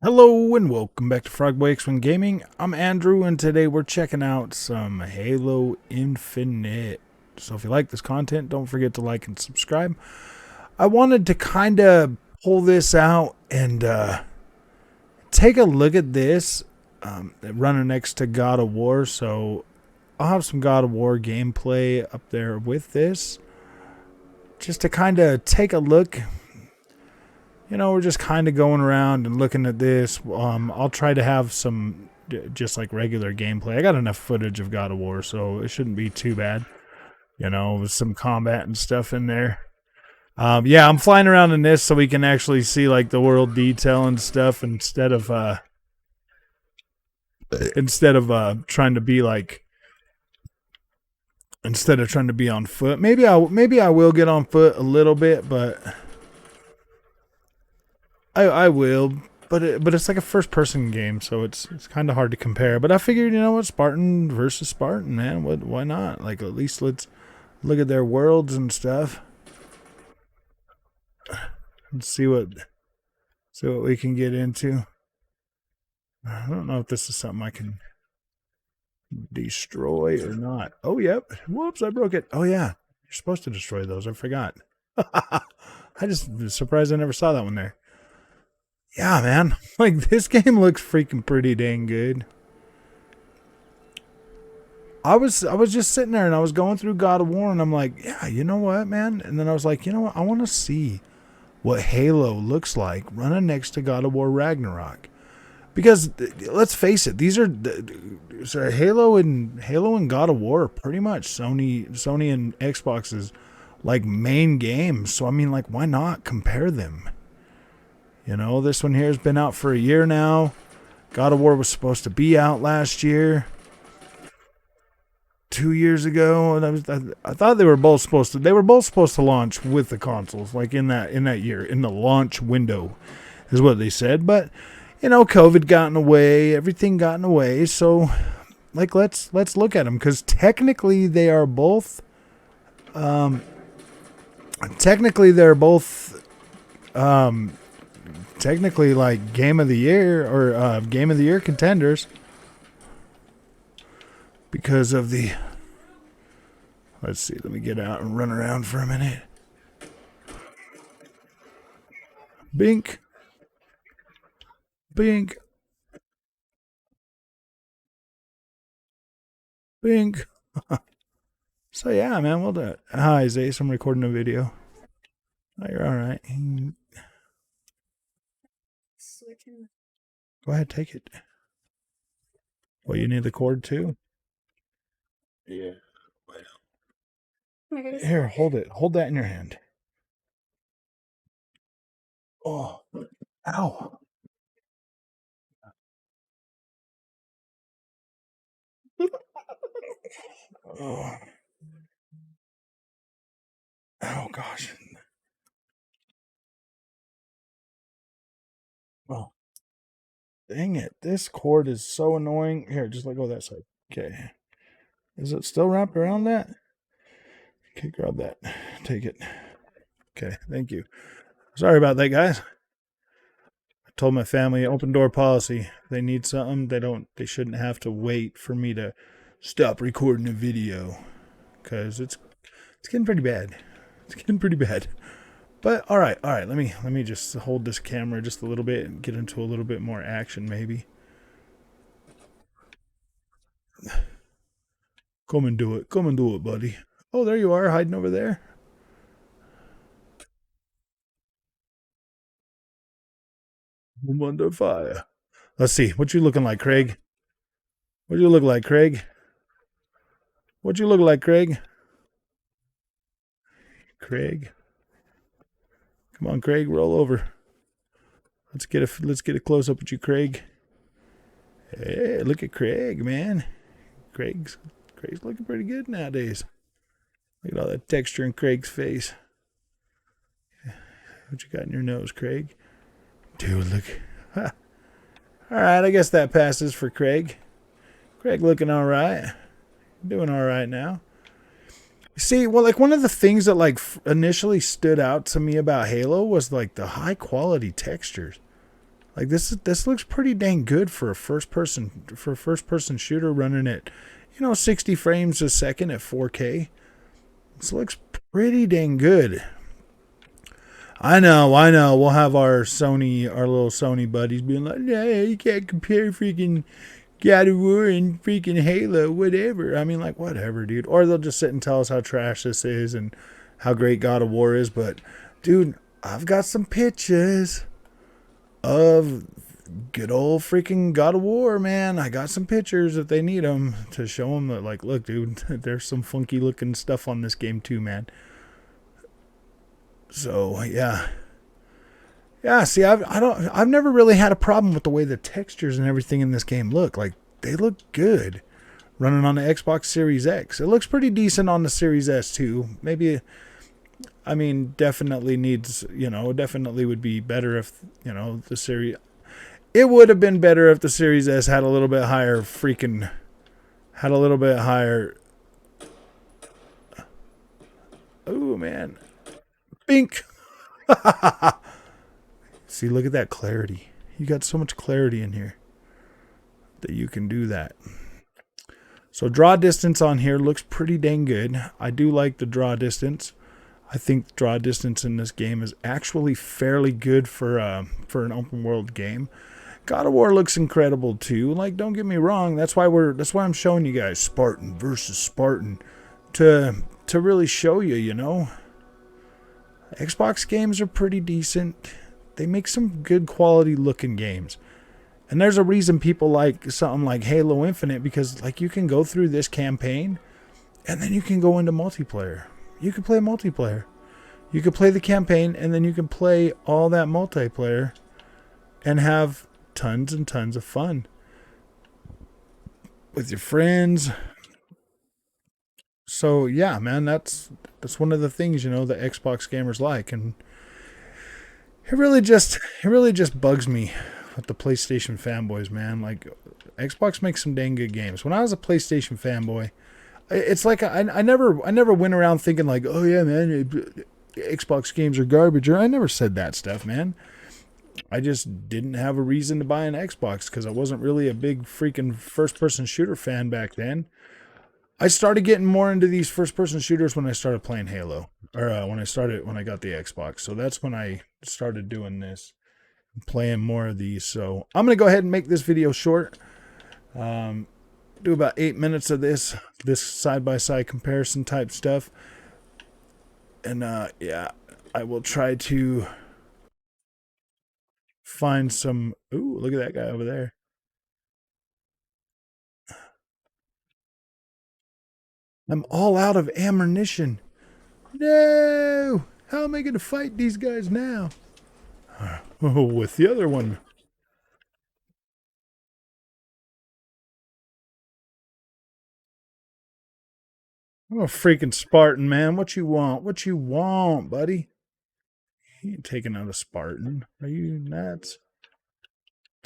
Hello and welcome back to Frogboy X1 Gaming. I'm Andrew and today we're checking out some Halo Infinite. So if you like this content, don't forget to like and subscribe. I wanted to kind of pull this out and take a look at this running next to God of War. So I'll have some God of War gameplay up there with this. Just to kind of take a look. You know, we're just kind of going around and looking at this. I'll try to have some just like regular gameplay. I got enough footage of God of War, so it shouldn't be too bad. You know, with some combat and stuff in there. Yeah, I'm flying around in this so we can actually see like the world detail and stuff instead of trying to be like trying to be on foot. Maybe I will get on foot a little bit, but I will, but it's like a first person game, so it's kind of hard to compare. But I figured, you know what, Spartan versus Spartan, man. Why not? Like at least let's look at their worlds and stuff. Let's see what we can get into. I don't know if this is something I can destroy or not. Oh, yep. Whoops, I broke it. Oh yeah, you're supposed to destroy those. I forgot. I just was surprised I never saw that one there. Yeah, man. Like, this game looks freaking pretty dang good. I was just sitting there and I was going through God of War and I'm like, yeah, you know what, man? And then I was like, you know what? I want to see what Halo looks like running next to God of War Ragnarok. Because let's face it, these are Halo and God of War are pretty much Sony and Xbox's like main games. So I mean, like, why not compare them? You know, this one here has been out for a year now. God of War was supposed to be out last year. 2 years ago. And I thought they were both supposed to launch with the consoles, like in that year, in the launch window, is what they said. But, you know, COVID got in the way, everything got in the way. So, like, let's look at them, because technically they're both technically like game of the year or game of the year contenders because of the, let's see, let me get out and run around for a minute. Bink, bink, bink. So yeah, man, well done. Hi Zace, I'm recording a video. Oh, you're all right. Go ahead, take it. Well, you need the cord too. Yeah. Here, hold it. Hold that in your hand. Oh, ow. Oh, oh gosh. Oh, dang it. This cord is so annoying. Here, just let go of that side. Okay. Is it still wrapped around that? Okay, grab that. Take it. Okay, thank you. Sorry about that, guys. I told my family open door policy. If they need something, they shouldn't have to wait for me to stop recording a video. Cause it's getting pretty bad. It's getting pretty bad. But all right. Let me just hold this camera just a little bit and get into a little bit more action, maybe. Come and do it, buddy. Oh, there you are, hiding over there. I'm under fire. Let's see. What you looking like, Craig? What you look like, Craig? What you look like, Craig? Craig. Come on, Craig, roll over. Let's get a close up at you, Craig. Hey, look at Craig, man. Craig's looking pretty good nowadays. Look at all that texture in Craig's face. What you got in your nose, Craig? Dude, look. Ha. All right, I guess that passes for Craig. Craig looking all right. Doing all right now. See, well, like one of the things that like initially stood out to me about Halo was like the high quality textures. Like this looks pretty dang good for a first person shooter running at 60 frames a second at 4K. This looks pretty dang good. I know, I know. We'll have our little Sony buddies being like, "Yeah, you can't compare freaking God of War and freaking Halo, whatever." I mean, like, whatever, dude. Or they'll just sit and tell us how trash this is and how great God of War is. But, dude, I've got some pictures of good old freaking God of War, man. I got some pictures if they need them to show them that, like, look, dude, there's some funky looking stuff on this game too, man. So yeah, yeah. See, I've never really had a problem with the way the textures and everything in this game look. Like they look good running on the Xbox Series X. It looks pretty decent on the Series S too. Maybe, I mean, definitely needs, definitely would be better if the series. It would have been better if the Series S had a little bit higher freaking, had a little bit higher. Oh man, Bink. See, look at that clarity. You got so much clarity in here that you can do that. So draw distance on here looks pretty dang good. I do like the draw distance. I think draw distance in this game is actually fairly good for an open world game. God of War looks incredible too. Like, don't get me wrong. That's why I'm showing you guys Spartan versus Spartan to really show you. Xbox games are pretty decent. They make some good quality looking games. And there's a reason people like something like Halo Infinite, because like you can go through this campaign and then you can go into multiplayer. You can play multiplayer. You can play the campaign and then you can play all that multiplayer and have tons and tons of fun with your friends. So yeah, man, that's one of the things, that Xbox gamers like. And it really just bugs me with the PlayStation fanboys, man. Like Xbox makes some dang good games. When I was a PlayStation fanboy, it's like I never went around thinking like, oh yeah, man, Xbox games are garbage. Or I never said that stuff, man. I just didn't have a reason to buy an Xbox because I wasn't really a big freaking first person shooter fan back then. I started getting more into these first person shooters when I started playing Halo, or when I got the Xbox. So that's when I started doing this, playing more of these. So I'm gonna go ahead and make this video short. Do about 8 minutes of this side by side comparison type stuff, and yeah, I will try to find some. Ooh, look at that guy over there. I'm all out of ammunition. No! How am I going to fight these guys now? Oh, with the other one. I'm a freaking Spartan, man. What you want? What you want, buddy? You ain't taking out a Spartan. Are you nuts?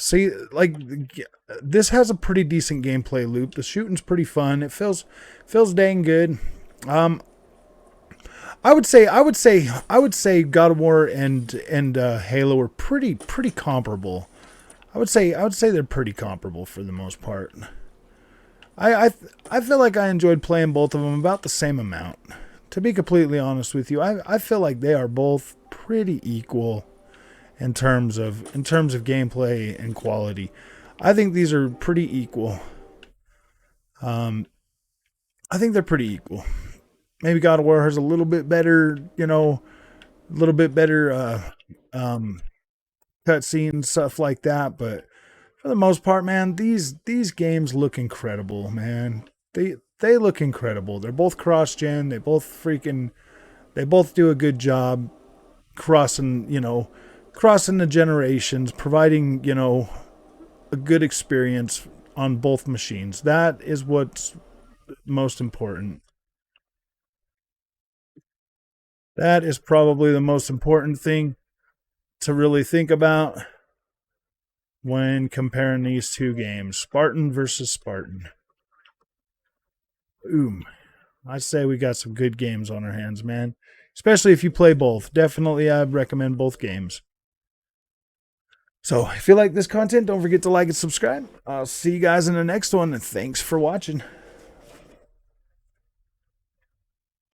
See, like, this has a pretty decent gameplay loop. The shooting's pretty fun. It feels dang good. Um, I would say God of War and Halo are pretty comparable. I would say they're pretty comparable for the most part. I feel like I enjoyed playing both of them about the same amount. To be completely honest with you, I feel like they are both pretty equal in terms of gameplay and quality. I think these are pretty equal. Um, I think they're pretty equal. Maybe God of War has a little bit better, a little bit better um, cutscenes, stuff like that. But for the most part, man, these games look incredible, man. They look incredible. They're both cross gen. They both do a good job crossing, crossing the generations, providing, a good experience on both machines. That is what's most important. That is probably the most important thing to really think about when comparing these two games, Spartan versus Spartan. Ooh, I say we got some good games on our hands, man. Especially if you play both. Definitely, I'd recommend both games. So if you like this content, don't forget to like and subscribe. I'll see you guys in the next one, and thanks for watching.